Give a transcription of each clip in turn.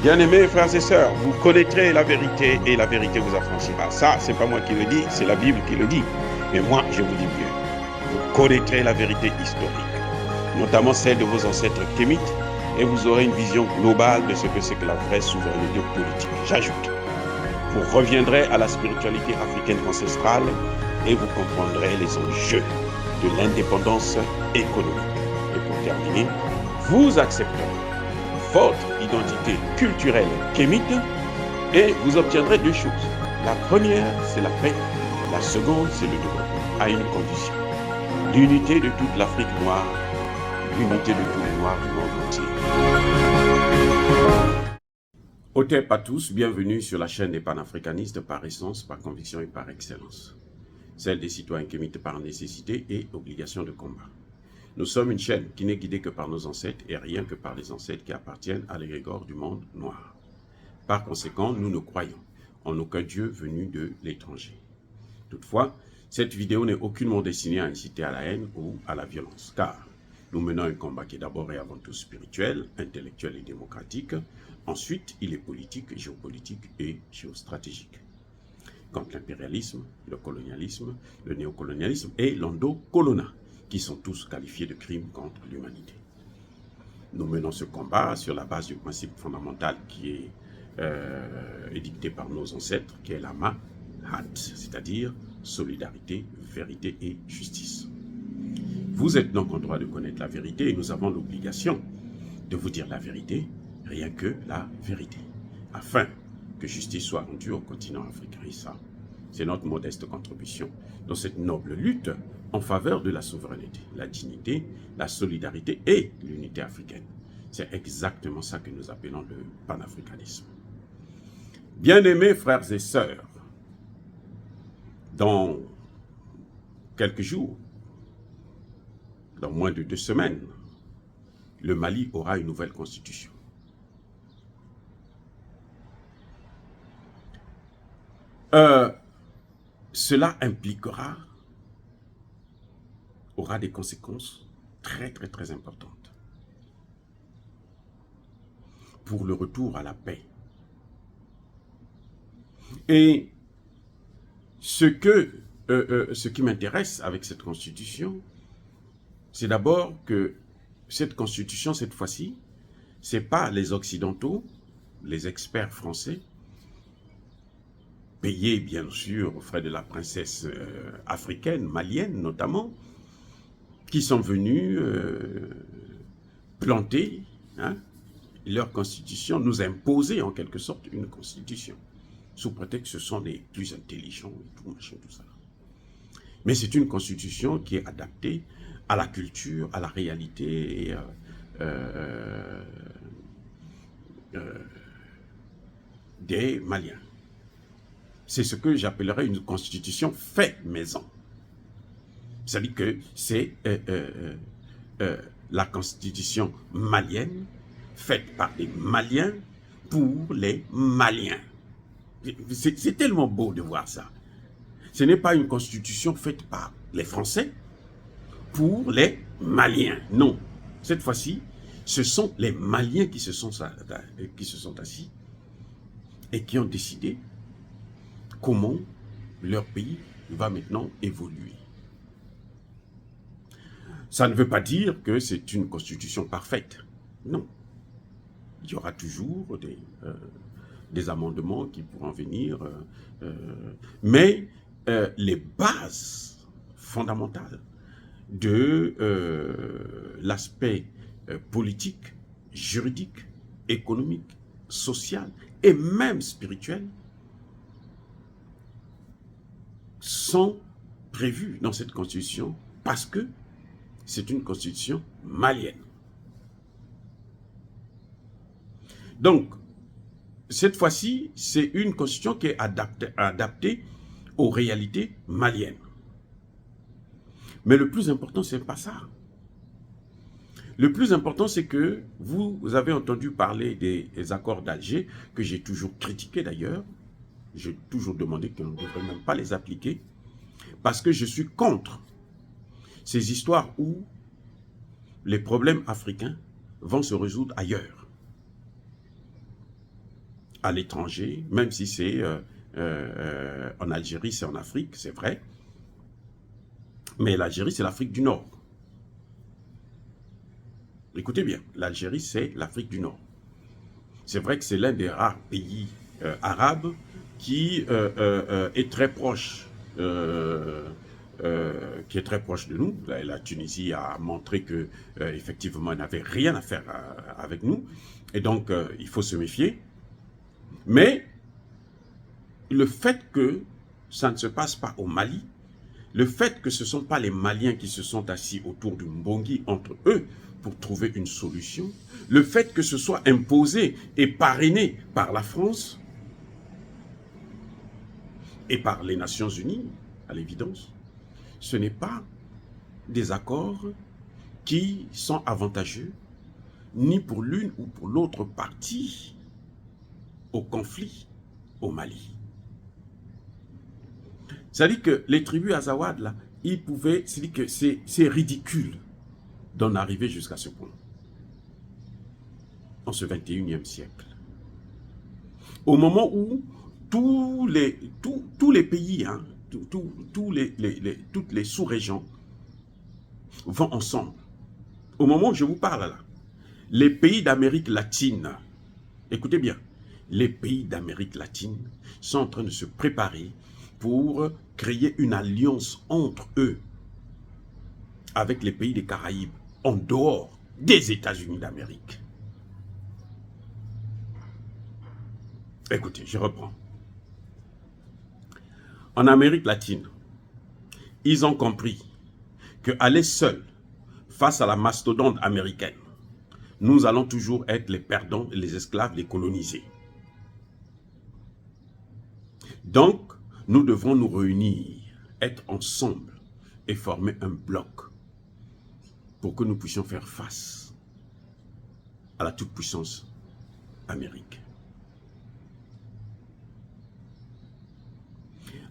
Bien-aimés frères et sœurs, vous connaîtrez la vérité et la vérité vous affranchira. Ça, c'est pas moi qui le dis, c'est la Bible qui le dit. Mais moi, je vous dis mieux. Vous connaîtrez la vérité historique, notamment celle de vos ancêtres kémites, et vous aurez une vision globale de ce que c'est que la vraie souveraineté politique. J'ajoute, vous reviendrez à la spiritualité africaine ancestrale et vous comprendrez les enjeux de l'indépendance économique. Et pour terminer, vous accepterez votre identité culturelle kémite et vous obtiendrez deux choses. La première, c'est la paix. La seconde, c'est le développement, à une condition. L'unité de toute l'Afrique noire, l'unité de tous les Noirs du monde entier. Otep à tous, bienvenue sur la chaîne des panafricanistes par essence, par conviction et par excellence. Celle des citoyens kémites par nécessité et obligation de combat. Nous sommes une chaîne qui n'est guidée que par nos ancêtres et rien que par les ancêtres qui appartiennent à l'égrégore du monde noir. Par conséquent, nous ne croyons en aucun Dieu venu de l'étranger. Toutefois, cette vidéo n'est aucunement destinée à inciter à la haine ou à la violence, car nous menons un combat qui est d'abord et avant tout spirituel, intellectuel et démocratique. Ensuite, il est politique, géopolitique et géostratégique. Contre l'impérialisme, le colonialisme, le néocolonialisme et l'endocolonat, qui sont tous qualifiés de crimes contre l'humanité. Nous menons ce combat sur la base du principe fondamental qui est édicté par nos ancêtres, qui est la Mahat, c'est-à-dire solidarité, vérité et justice. Vous êtes donc en droit de connaître la vérité et nous avons l'obligation de vous dire la vérité, rien que la vérité, afin que justice soit rendue au continent africain. Et ça, c'est notre modeste contribution dans cette noble lutte en faveur de la souveraineté, la dignité, la solidarité et l'unité africaine. C'est exactement ça que nous appelons le panafricanisme. Bien-aimés frères et sœurs, dans quelques jours, dans moins de 2 semaines, le Mali aura une nouvelle constitution. Cela aura des conséquences très importantes pour le retour à la paix. Et ce qui m'intéresse avec cette constitution, c'est d'abord que cette constitution, cette fois-ci, c'est pas les Occidentaux, les experts français, payés bien sûr aux frais de la princesse africaine, malienne notamment, qui sont venus planter leur constitution, nous imposer en quelque sorte une constitution, sous prétexte que ce sont les plus intelligents et tout, machin, tout ça. Mais c'est une constitution qui est adaptée à la culture, à la réalité des Maliens. C'est ce que j'appellerais une constitution faite maison. C'est-à-dire que c'est la constitution malienne faite par les Maliens pour les Maliens. C'est tellement beau de voir ça. Ce n'est pas une constitution faite par les Français pour les Maliens. Non. Cette fois-ci, ce sont les Maliens qui se sont assis et qui ont décidé comment leur pays va maintenant évoluer. Ça ne veut pas dire que c'est une constitution parfaite. Non. Il y aura toujours des amendements qui pourront venir. Mais les bases fondamentales de l'aspect politique, juridique, économique, social et même spirituel sont prévues dans cette constitution parce que c'est une constitution malienne. Donc, cette fois-ci, c'est une constitution qui est adaptée aux réalités maliennes. Mais le plus important, ce n'est pas ça. Le plus important, c'est que vous avez entendu parler des accords d'Alger, que j'ai toujours critiqué d'ailleurs. J'ai toujours demandé qu'on ne devrait même pas les appliquer, parce que je suis contre ces histoires où les problèmes africains vont se résoudre ailleurs. à l'étranger, même si c'est en Algérie, c'est en Afrique, c'est vrai. Mais l'Algérie, c'est l'Afrique du Nord. Écoutez bien, l'Algérie, c'est l'Afrique du Nord. C'est vrai que c'est l'un des rares pays arabes qui est très proche qui est très proche de nous. La Tunisie a montré que effectivement, elle n'avait rien à faire avec nous. Et donc, il faut se méfier. Mais le fait que ça ne se passe pas au Mali, le fait que ce ne sont pas les Maliens qui se sont assis autour du Mbongi entre eux pour trouver une solution, le fait que ce soit imposé et parrainé par la France et par les Nations Unies, à l'évidence, ce n'est pas des accords qui sont avantageux ni pour l'une ou pour l'autre partie au conflit au Mali. C'est-à-dire que les tribus Azawad, là, ils pouvaient, c'est-à-dire que c'est ridicule d'en arriver jusqu'à ce point, en ce 21e siècle. Au moment où tous les pays, hein, toutes les sous-régions vont ensemble. Au moment où je vous parle là, les pays d'Amérique latine, écoutez bien, les pays d'Amérique latine sont en train de se préparer pour créer une alliance entre eux avec les pays des Caraïbes, en dehors des États-Unis d'Amérique. Écoutez, je reprends. En Amérique latine, ils ont compris qu'aller seuls face à la mastodonte américaine, nous allons toujours être les perdants, les esclaves, les colonisés. Donc, nous devrons nous réunir, être ensemble et former un bloc pour que nous puissions faire face à la toute-puissance Amérique.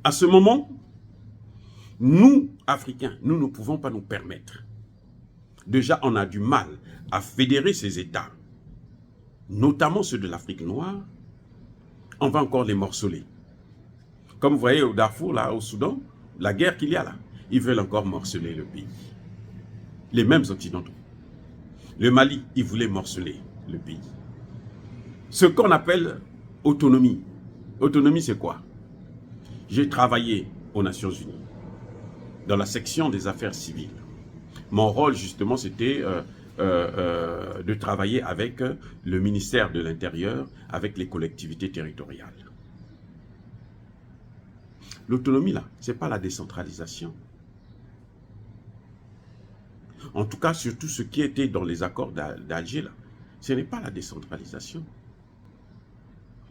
À ce moment, nous, Africains, nous ne pouvons pas nous permettre. Déjà, on a du mal à fédérer ces États, notamment ceux de l'Afrique noire. On va encore les morceler. Comme vous voyez au Darfour, là, au Soudan, la guerre qu'il y a là, ils veulent encore morceler le pays. Les mêmes Occidentaux. Le Mali, ils voulaient morceler le pays. Ce qu'on appelle autonomie. Autonomie, c'est quoi? J'ai travaillé aux Nations Unies, dans la section des affaires civiles. Mon rôle, justement, c'était de travailler avec le ministère de l'Intérieur, avec les collectivités territoriales. L'autonomie, là, ce n'est pas la décentralisation. En tout cas, surtout ce qui était dans les accords d'Alger, là, ce n'est pas la décentralisation.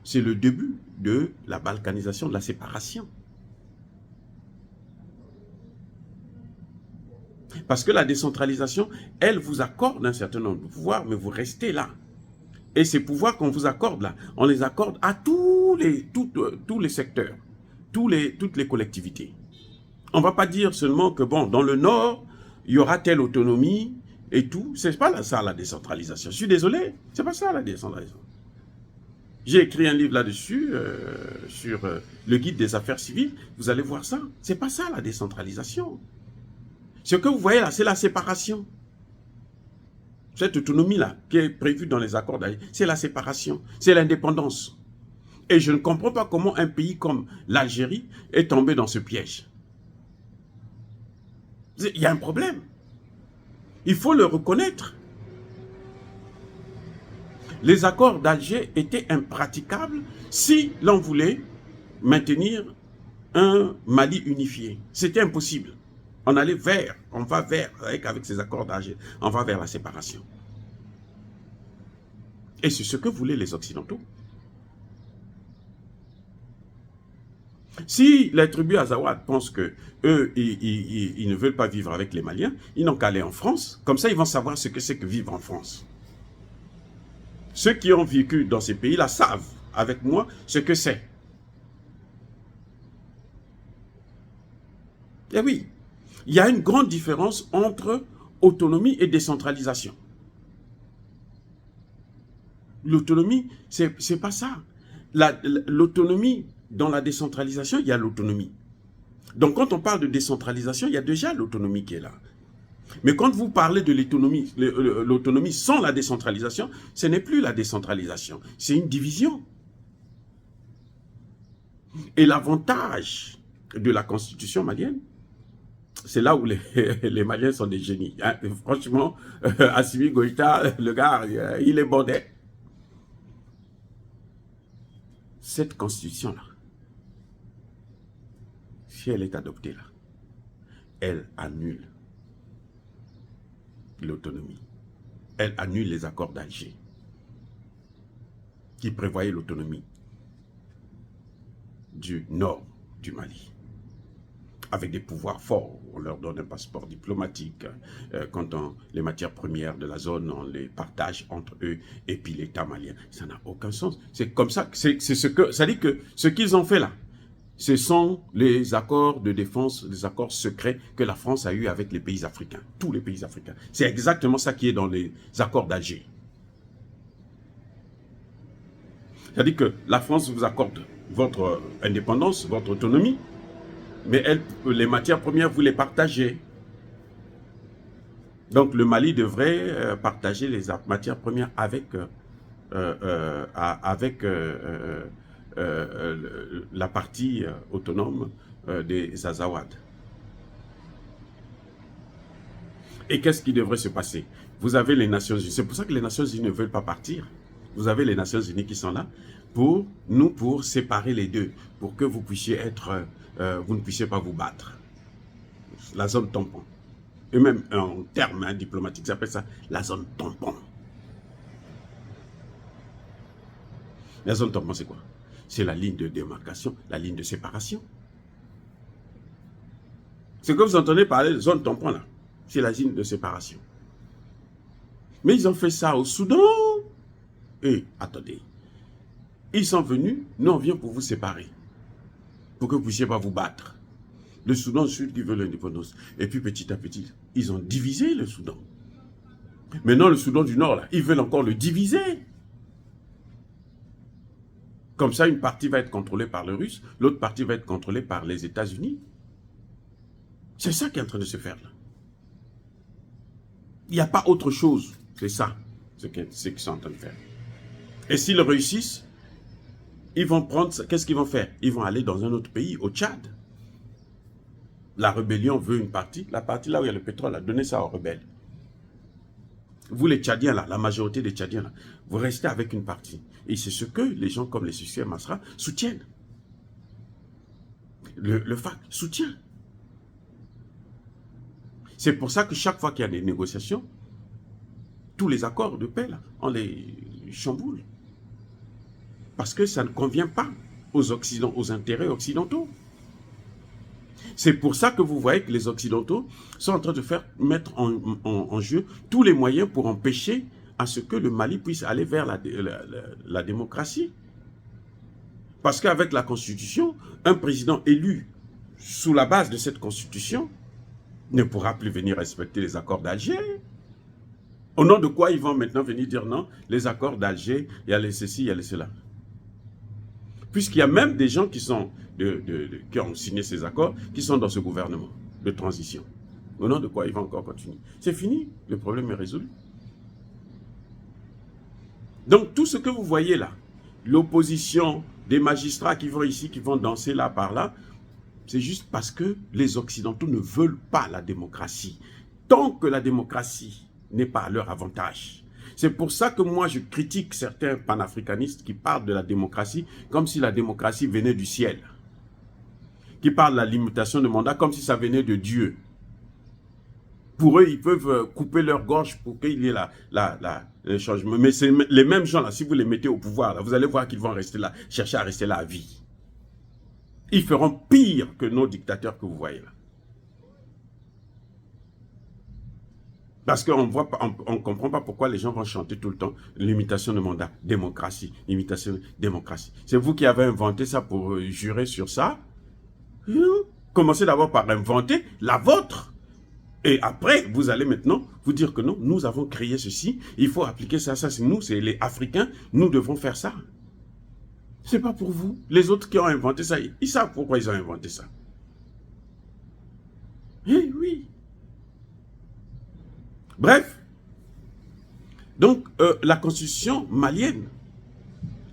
C'est le début de la balkanisation, de la séparation. Parce que la décentralisation, elle vous accorde un certain nombre de pouvoirs, mais vous restez là. Et ces pouvoirs qu'on vous accorde là, on les accorde à tous les secteurs, toutes les collectivités. On ne va pas dire seulement que, bon, dans le Nord, il y aura telle autonomie et tout. C'est pas ça la décentralisation. Je suis désolé, c'est pas ça la décentralisation. J'ai écrit un livre là-dessus, sur le guide des affaires civiles. Vous allez voir ça. C'est pas ça la décentralisation. Ce que vous voyez là, c'est la séparation. Cette autonomie-là, qui est prévue dans les accords d'Alger, c'est la séparation, c'est l'indépendance. Et je ne comprends pas comment un pays comme l'Algérie est tombé dans ce piège. Il y a un problème. Il faut le reconnaître. Les accords d'Alger étaient impraticables si l'on voulait maintenir un Mali unifié. C'était impossible. On va vers, avec ces accords d'Alger, on va vers la séparation. Et c'est ce que voulaient les Occidentaux. Si les tribus Azawad pensent que eux, ils ne veulent pas vivre avec les Maliens, ils n'ont qu'à aller en France. Comme ça, ils vont savoir ce que c'est que vivre en France. Ceux qui ont vécu dans ces pays-là savent, avec moi, ce que c'est. Et oui, il y a une grande différence entre autonomie et décentralisation. L'autonomie, c'est pas ça. l'autonomie, dans la décentralisation, il y a l'autonomie. Donc quand on parle de décentralisation, il y a déjà l'autonomie qui est là. Mais quand vous parlez de l'autonomie sans la décentralisation, ce n'est plus la décentralisation, c'est une division. Et l'avantage de la constitution malienne, c'est là où les Maliens sont des génies. Hein. Franchement, Assimi Goïta, le gars, il est bondé. Cette constitution-là, si elle est adoptée là, elle annule l'autonomie. Elle annule les accords d'Alger qui prévoyaient l'autonomie du nord du Mali. Avec des pouvoirs forts, on leur donne un passeport diplomatique. Quand les matières premières de la zone, on les partage entre eux et puis l'État malien. Ça n'a aucun sens. C'est comme ça, ça dit que ce qu'ils ont fait là, ce sont les accords de défense, les accords secrets que la France a eu avec les pays africains, tous les pays africains. C'est exactement ça qui est dans les accords d'Alger. C'est-à-dire que la France vous accorde votre indépendance, votre autonomie, mais les matières premières, vous les partagez. Donc le Mali devrait partager les matières premières avec la partie autonome des Azawad. Et qu'est-ce qui devrait se passer? Vous avez les Nations Unies. C'est pour ça que les Nations Unies ne veulent pas partir. Vous avez les Nations Unies qui sont là pour séparer les deux, pour que vous puissiez être, vous ne puissiez pas vous battre. La zone tampon. Et même en termes diplomatiques, ils appellent ça la zone tampon. La zone tampon, c'est quoi? C'est la ligne de démarcation, la ligne de séparation. Ce que vous entendez parler de zone tampon, là, c'est la ligne de séparation. Mais ils ont fait ça au Soudan. Et attendez, ils sont venus, nous on vient pour vous séparer, pour que vous ne puissiez pas vous battre. Le Soudan Sud qui veut l'indépendance. Et puis petit à petit, ils ont divisé le Soudan. Maintenant le Soudan du Nord, là, ils veulent encore le diviser. Comme ça, une partie va être contrôlée par le Russe, l'autre partie va être contrôlée par les États-Unis. C'est ça qui est en train de se faire là. Il n'y a pas autre chose. C'est ça, ce qu'ils sont en train de faire. Et s'ils réussissent, ils vont prendre, qu'est-ce qu'ils vont faire? Ils vont aller dans un autre pays, au Tchad. La rébellion veut une partie, la partie là où il y a le pétrole, là, donnez ça aux rebelles. Vous les Tchadiens là, la majorité des Tchadiens là, vous restez avec une partie. Et c'est ce que les gens comme les Sucé Masra soutiennent. Le FAC soutient. C'est pour ça que chaque fois qu'il y a des négociations, tous les accords de paix là, on les chamboule. Parce que ça ne convient pas aux intérêts occidentaux. C'est pour ça que vous voyez que les Occidentaux sont en train de mettre en jeu tous les moyens pour empêcher à ce que le Mali puisse aller vers la démocratie. Parce qu'avec la Constitution, un président élu sous la base de cette Constitution ne pourra plus venir respecter les accords d'Alger. Au nom de quoi ils vont maintenant venir dire non, les accords d'Alger, il y a les ceci, il y a les cela. Puisqu'il y a même des gens qui sont qui ont signé ces accords, qui sont dans ce gouvernement de transition. Au nom de quoi ils vont encore continuer? C'est fini, le problème est résolu. Donc tout ce que vous voyez là, l'opposition, des magistrats qui vont ici, qui vont danser là par là, c'est juste parce que les Occidentaux ne veulent pas la démocratie. Tant que la démocratie n'est pas à leur avantage. C'est pour ça que moi je critique certains panafricanistes qui parlent de la démocratie comme si la démocratie venait du ciel. Qui parlent de la limitation de mandat comme si ça venait de Dieu. Pour eux, ils peuvent couper leur gorge pour qu'il y ait le changement. Mais c'est les mêmes gens là, si vous les mettez au pouvoir, là, vous allez voir qu'ils vont rester là, chercher à rester là à vie. Ils feront pire que nos dictateurs que vous voyez là. Parce qu'on ne comprend pas pourquoi les gens vont chanter tout le temps limitation de mandat, démocratie, limitation, démocratie. C'est vous qui avez inventé ça pour jurer sur ça. Commencez d'abord par inventer la vôtre. Et après, vous allez maintenant vous dire que non, nous avons créé ceci, il faut appliquer ça, c'est nous, c'est les Africains, nous devons faire ça. C'est pas pour vous. Les autres qui ont inventé ça, ils savent pourquoi ils ont inventé ça. Eh oui. Bref. Donc, la constitution malienne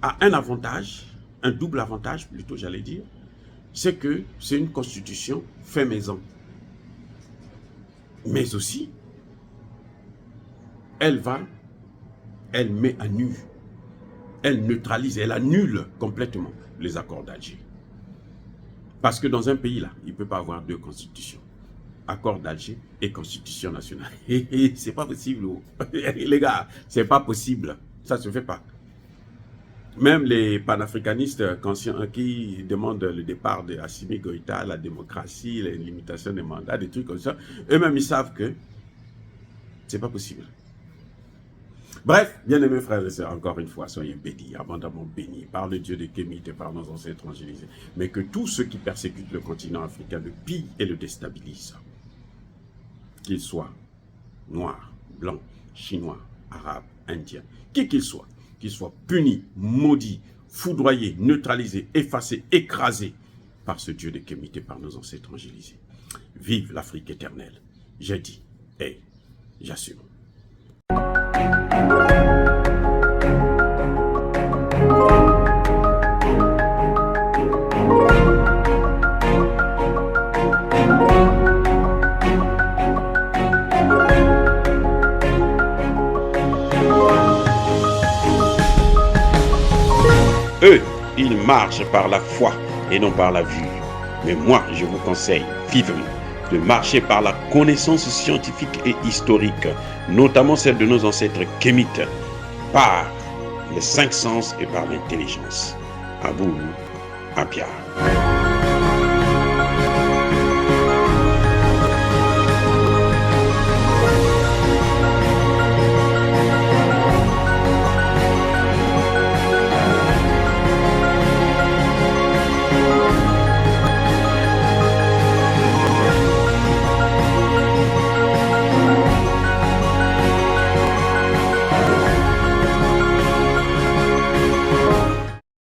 a un avantage, un double avantage plutôt, j'allais dire, c'est que c'est une constitution fait maison. Mais aussi, elle met à nu, elle neutralise, elle annule complètement les accords d'Alger. Parce que dans un pays là, il ne peut pas avoir deux constitutions. Accord d'Alger et constitution nationale. C'est pas possible. Les gars, c'est pas possible. Ça se fait pas. Même les panafricanistes qui demandent le départ de Assimi Goïta, la démocratie, les limitations des mandats, des trucs comme ça, eux-mêmes ils savent que c'est pas possible. Bref, bien-aimés frères et sœurs, encore une fois, soyez bénis, abondamment bénis par le Dieu de Kémite et par nos ancêtres évangélisés, mais que tous ceux qui persécutent le continent africain le pillent et le déstabilisent, qu'ils soient noirs, blancs, chinois, arabes, indiens, qui qu'ils soient punis, maudits, foudroyés, neutralisés, effacés, écrasés par ce Dieu de Kémite et par nos ancêtres évangélisés. Vive l'Afrique éternelle. J'ai dit, et j'assume. Eux, ils marchent par la foi et non par la vue. Mais moi, je vous conseille vivement de marcher par la connaissance scientifique et historique, notamment celle de nos ancêtres kémites, par les 5 sens et par l'intelligence. À vous, à Pierre.